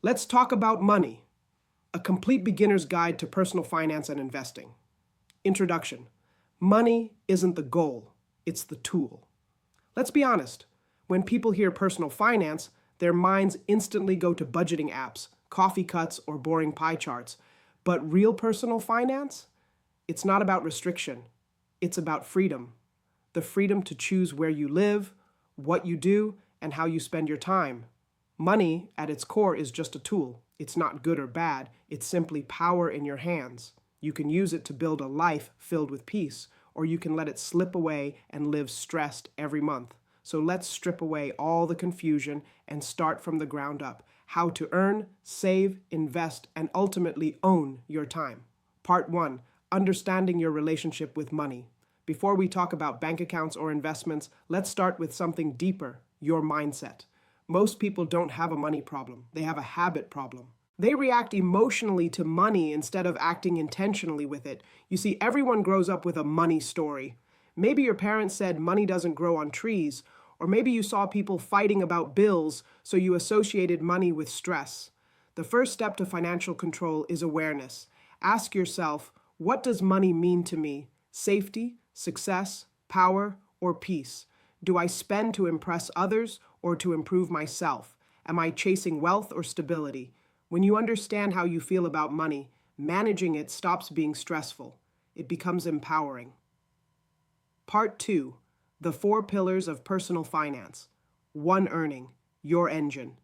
Let's talk about money, a complete beginner's guide to personal finance and investing. Introduction. Money isn't the goal, it's the tool. Let's be honest. When people hear personal finance, their minds instantly go to budgeting apps, coffee cuts, or boring pie charts. But real personal finance? It's not about restriction. It's about freedom. The freedom to choose where you live, what you do, and how you spend your time. Money, at its core, is just a tool. It's not good or bad. It's simply power in your hands. You can use it to build a life filled with peace, or you can let it slip away and live stressed every month. So let's strip away all the confusion and start from the ground up. How to earn, save, invest, and ultimately own your time. Part 1. Understanding your relationship with money. Before we talk about bank accounts or investments, let's start with something deeper, your mindset. Most people don't have a money problem. They have a habit problem. They react emotionally to money instead of acting intentionally with it. You see, everyone grows up with a money story. Maybe your parents said money doesn't grow on trees, or maybe you saw people fighting about bills, so you associated money with stress. The first step to financial control is awareness. Ask yourself, what does money mean to me? Safety, success, power, or peace? Do I spend to impress others or to improve myself? Am I chasing wealth or stability? When you understand how you feel about money, managing it stops being stressful. It becomes empowering. Part 2. The 4 pillars of personal finance. 1. Earning, your engine.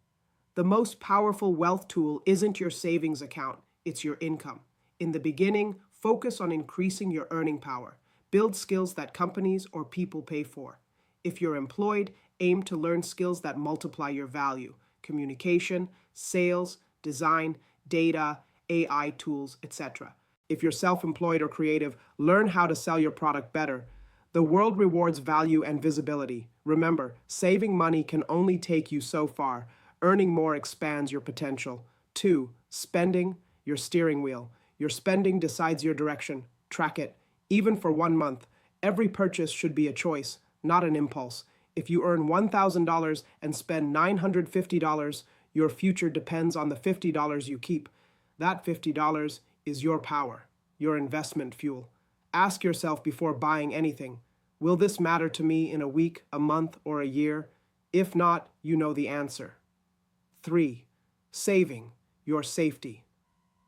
The most powerful wealth tool isn't your savings account, it's your income. In the beginning, focus on increasing your earning power. Build skills that companies or people pay for. If you're employed, aim to learn skills that multiply your value. Communication, sales, design, data, AI tools, etc. If you're self-employed or creative, learn how to sell your product better. The world rewards value and visibility. Remember, saving money can only take you so far. Earning more expands your potential. 2. Spending, your steering wheel. Your spending decides your direction. Track it. Even for 1 month, every purchase should be a choice, not an impulse. If you earn $1,000 and spend $950, your future depends on the $50 you keep. That $50 is your power, your investment fuel. Ask yourself before buying anything, will this matter to me in a week, a month, or a year? If not, you know the answer. 3. Saving, your safety.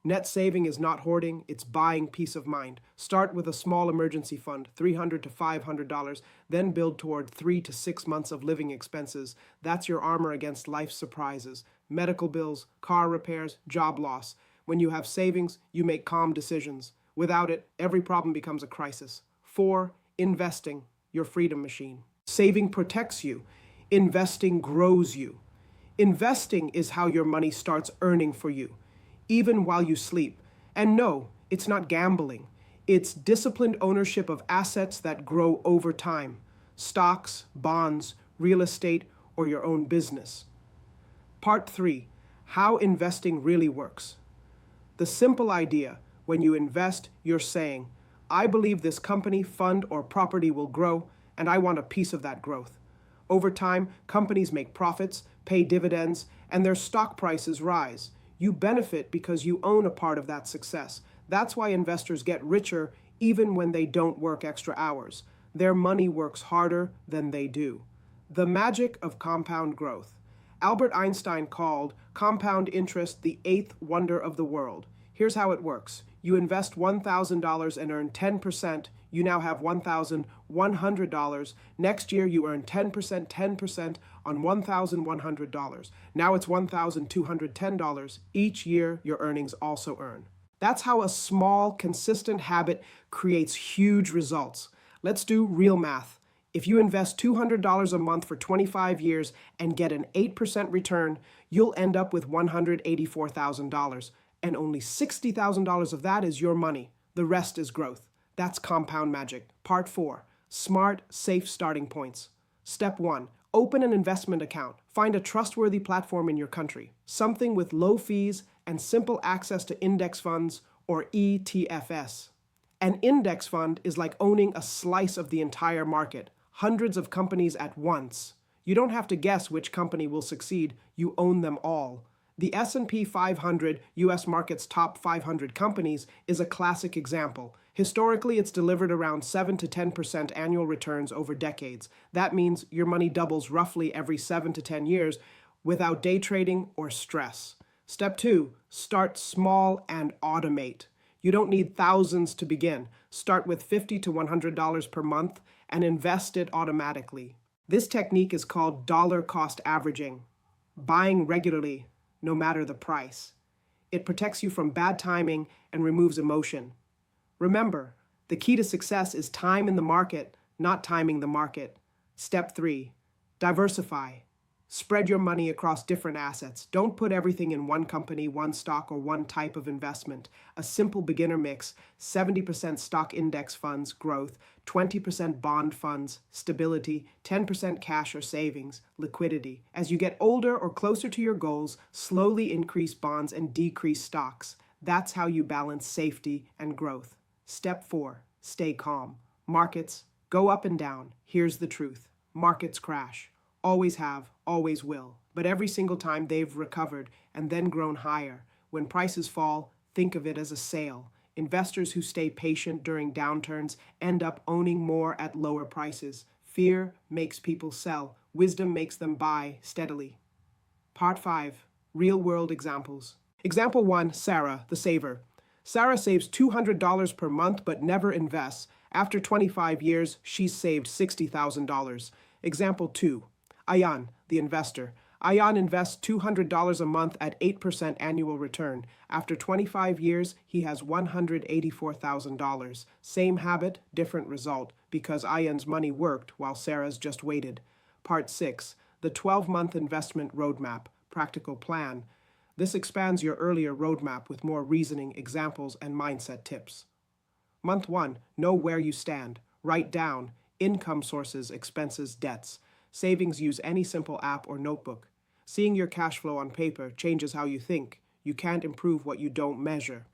Net saving is not hoarding, it's buying peace of mind. Start with a small emergency fund, $300 to $500, then build toward 3 to 6 months of living expenses. That's your armor against life's surprises. Medical bills, car repairs, job loss. When you have savings, you make calm decisions. Without it, every problem becomes a crisis. 4. Investing, your freedom machine. Saving protects you. Investing grows you. Investing is how your money starts earning for you, even while you sleep. And no, it's not gambling. It's disciplined ownership of assets that grow over time. Stocks, bonds, real estate, or your own business. Part 3. How investing really works. The simple idea: when you invest, you're saying, I believe this company, fund, or property will grow, and I want a piece of that growth. Over time, companies make profits, pay dividends, and their stock prices rise. You benefit because you own a part of that success. That's why investors get richer even when they don't work extra hours. Their money works harder than they do. The magic of compound growth. Albert Einstein called compound interest the 8th wonder of the world. Here's how it works. You invest $1,000 and earn 10%. You now have $1,100. Next year, you earn 10% on $1,100. Now it's $1,210. Each year, your earnings also earn. That's how a small, consistent habit creates huge results. Let's do real math. If you invest $200 a month for 25 years and get an 8% return, you'll end up with $184,000. And only $60,000 of that is your money. The rest is growth. That's compound magic. Part 4. Smart, safe starting points. Step 1. Open an investment account. Find a trustworthy platform in your country. Something with low fees and simple access to index funds, or ETFs. An index fund is like owning a slice of the entire market. Hundreds of companies at once. You don't have to guess which company will succeed. You own them all. The S&P 500, US market's top 500 companies, is a classic example. Historically, it's delivered around 7 to 10% annual returns over decades. That means your money doubles roughly every 7 to 10 years without day trading or stress. Step 2, start small and automate. You don't need thousands to begin. Start with $50 to $100 per month and invest it automatically. This technique is called dollar cost averaging, buying regularly, no matter the price. It protects you from bad timing and removes emotion. Remember, the key to success is time in the market, not timing the market. Step 3, diversify. Spread your money across different assets. Don't put everything in one company, one stock, or one type of investment. A simple beginner mix: 70% stock index funds, growth, 20% bond funds, stability, 10% cash or savings, liquidity. As you get older or closer to your goals, slowly increase bonds and decrease stocks. That's how you balance safety and growth. Step 4, stay calm. Markets go up and down. Here's the truth. Markets crash. Always have, always will. But every single time they've recovered and then grown higher. When prices fall, think of it as a sale. Investors who stay patient during downturns end up owning more at lower prices. Fear makes people sell. Wisdom makes them buy steadily. Part 5, real-world examples. Example 1, Sarah, the saver. Sarah saves $200 per month but never invests. After 25 years, she's saved $60,000. Example 2, Ayan, the investor. Ayan invests $200 a month at 8% annual return. After 25 years, he has $184,000. Same habit, different result, because Ayan's money worked while Sarah's just waited. Part 6, the 12-month investment roadmap, practical plan. This expands your earlier roadmap with more reasoning, examples, and mindset tips. Month 1, know where you stand. Write down income sources, expenses, debts. Savings, use any simple app or notebook. Seeing your cash flow on paper changes how you think. You can't improve what you don't measure.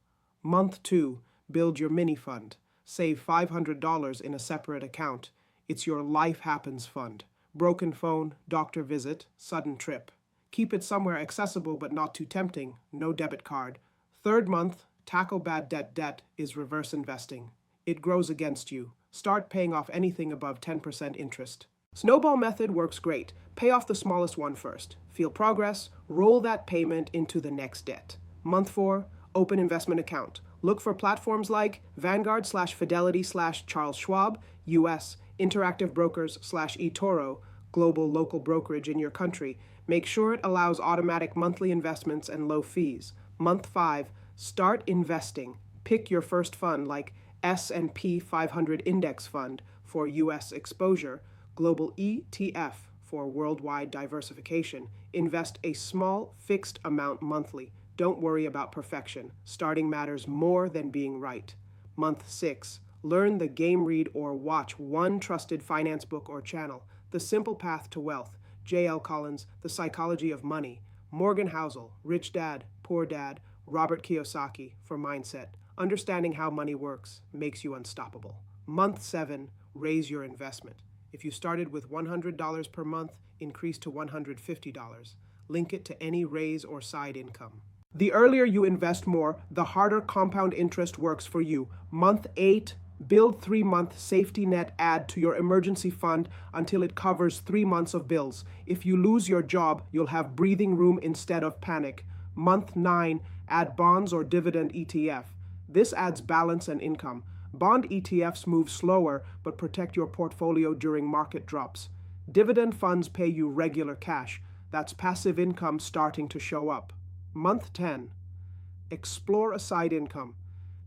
Month 2, build your mini fund. Save $500 in a separate account. It's your life happens fund. Broken phone, doctor visit, sudden trip. Keep it somewhere accessible but not too tempting. No debit card. Third month, tackle bad debt. Debt is reverse investing. It grows against you. Start paying off anything above 10% interest. Snowball method works great. Pay off the smallest one first. Feel progress, roll that payment into the next debt. Month 4, open investment account. Look for platforms like Vanguard/Fidelity/Charles Schwab, US, Interactive Brokers/eToro, global local brokerage in your country. Make sure it allows automatic monthly investments and low fees. Month 5, start investing. Pick your first fund like S&P 500 Index Fund for US exposure, Global ETF for worldwide diversification. Invest a small, fixed amount monthly. Don't worry about perfection. Starting matters more than being right. Month 6. Learn the game, read, or watch one trusted finance book or channel. The Simple Path to Wealth. J.L. Collins, The Psychology of Money. Morgan Housel, Rich Dad, Poor Dad. Robert Kiyosaki for Mindset. Understanding how money works makes you unstoppable. Month 7. Raise your investment. If you started with $100 per month, increase to $150. Link it to any raise or side income. The earlier you invest more, the harder compound interest works for you. Month 8, build 3-month safety net, add to your emergency fund until it covers 3 months of bills. If you lose your job, you'll have breathing room instead of panic. Month 9, add bonds or dividend ETF. This adds balance and income. Bond ETFs move slower but protect your portfolio during market drops. Dividend funds pay you regular cash. That's passive income starting to show up. Month 10. Explore a side income.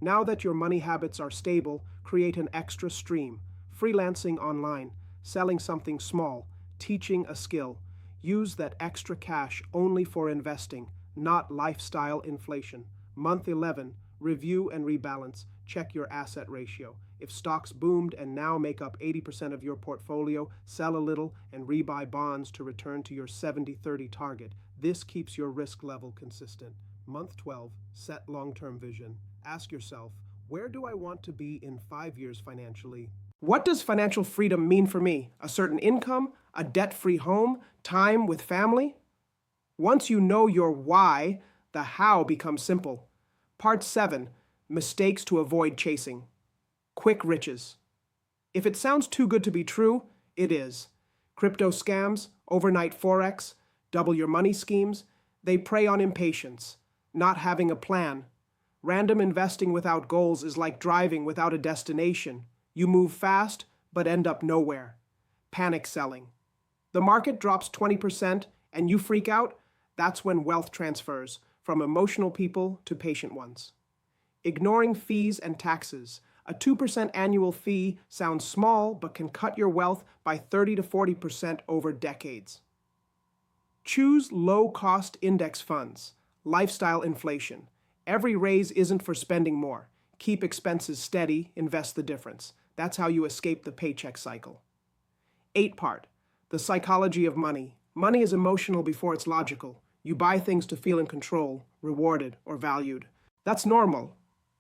Now that your money habits are stable, create an extra stream. Freelancing online, selling something small, teaching a skill. Use that extra cash only for investing, not lifestyle inflation. Month 11. Review and rebalance. Check your asset ratio. If stocks boomed and now make up 80% of your portfolio, sell a little and rebuy bonds to return to your 70-30 target. This keeps your risk level consistent. Month 12, set long-term vision. Ask yourself, where do I want to be in 5 years financially? What does financial freedom mean for me? A certain income? A debt-free home? Time with family? Once you know your why, the how becomes simple. Part 7. Mistakes to avoid chasing. Quick riches. If it sounds too good to be true, it is. Crypto scams, overnight forex, double your money schemes, they prey on impatience, not having a plan. Random investing without goals is like driving without a destination. You move fast, but end up nowhere. Panic selling. The market drops 20% and you freak out, that's when wealth transfers from emotional people to patient ones. Ignoring fees and taxes. A 2% annual fee sounds small, but can cut your wealth by 30 to 40% over decades. Choose low-cost index funds. Lifestyle inflation. Every raise isn't for spending more. Keep expenses steady, invest the difference. That's how you escape the paycheck cycle. 8-part. The psychology of money. Money is emotional before it's logical. You buy things to feel in control, rewarded, or valued. That's normal,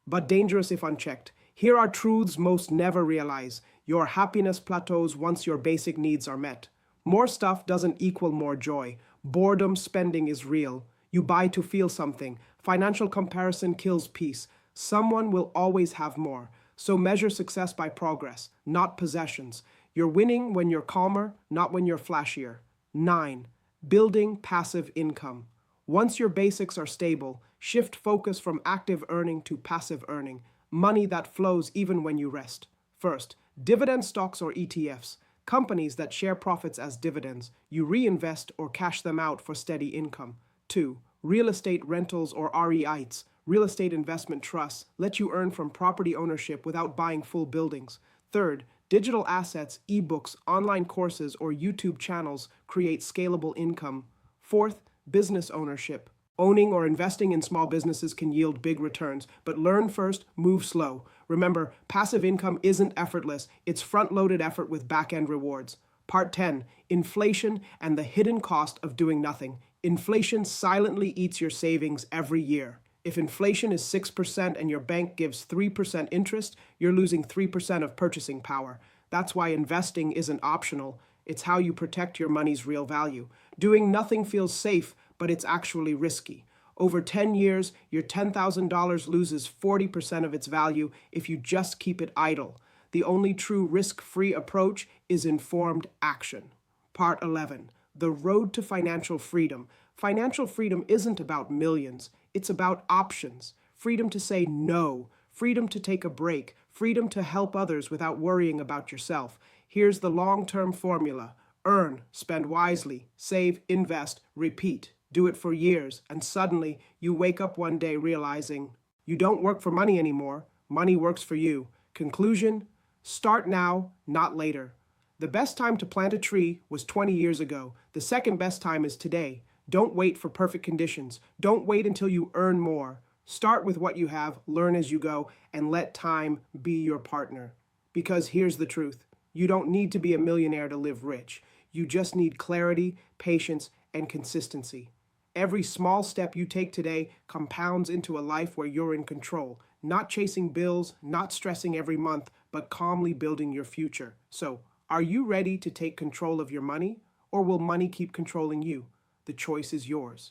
but dangerous if unchecked. Here are truths most never realize. Your happiness plateaus once your basic needs are met. More stuff doesn't equal more joy. Boredom spending is real. You buy to feel something. Financial comparison kills peace. Someone will always have more. So measure success by progress, not possessions. You're winning when you're calmer, not when you're flashier. 9. Building passive income. Once your basics are stable, shift focus from active earning to passive earning. Money that flows even when you rest. First, dividend stocks or ETFs. Companies that share profits as dividends. You reinvest or cash them out for steady income. 2. Real estate rentals or REITs. Real estate investment trusts let you earn from property ownership without buying full buildings. Third, digital assets, ebooks, online courses, or YouTube channels create scalable income. Fourth, business ownership. Owning or investing in small businesses can yield big returns, but learn first, move slow. Remember, passive income isn't effortless, it's front-loaded effort with back-end rewards. Part 10, inflation and the hidden cost of doing nothing. Inflation silently eats your savings every year. If inflation is 6% and your bank gives 3% interest, you're losing 3% of purchasing power. That's why investing isn't optional. It's how you protect your money's real value. Doing nothing feels safe, but it's actually risky. Over 10 years, your $10,000 loses 40% of its value if you just keep it idle. The only true risk-free approach is informed action. Part 11. The road to financial freedom. Financial freedom isn't about millions. It's about options. Freedom to say no. Freedom to take a break. Freedom to help others without worrying about yourself. Here's the long-term formula. Earn, spend wisely, save, invest, repeat. Do it for years, and suddenly you wake up one day realizing you don't work for money anymore. Money works for you. Conclusion: start now, not later. The best time to plant a tree was 20 years ago. The second best time is today. Don't wait for perfect conditions. Don't wait until you earn more. Start with what you have, learn as you go, and let time be your partner. Because here's the truth. You don't need to be a millionaire to live rich. You just need clarity, patience, and consistency. Every small step you take today compounds into a life where you're in control, not chasing bills, not stressing every month, but calmly building your future. So, are you ready to take control of your money, or will money keep controlling you? The choice is yours.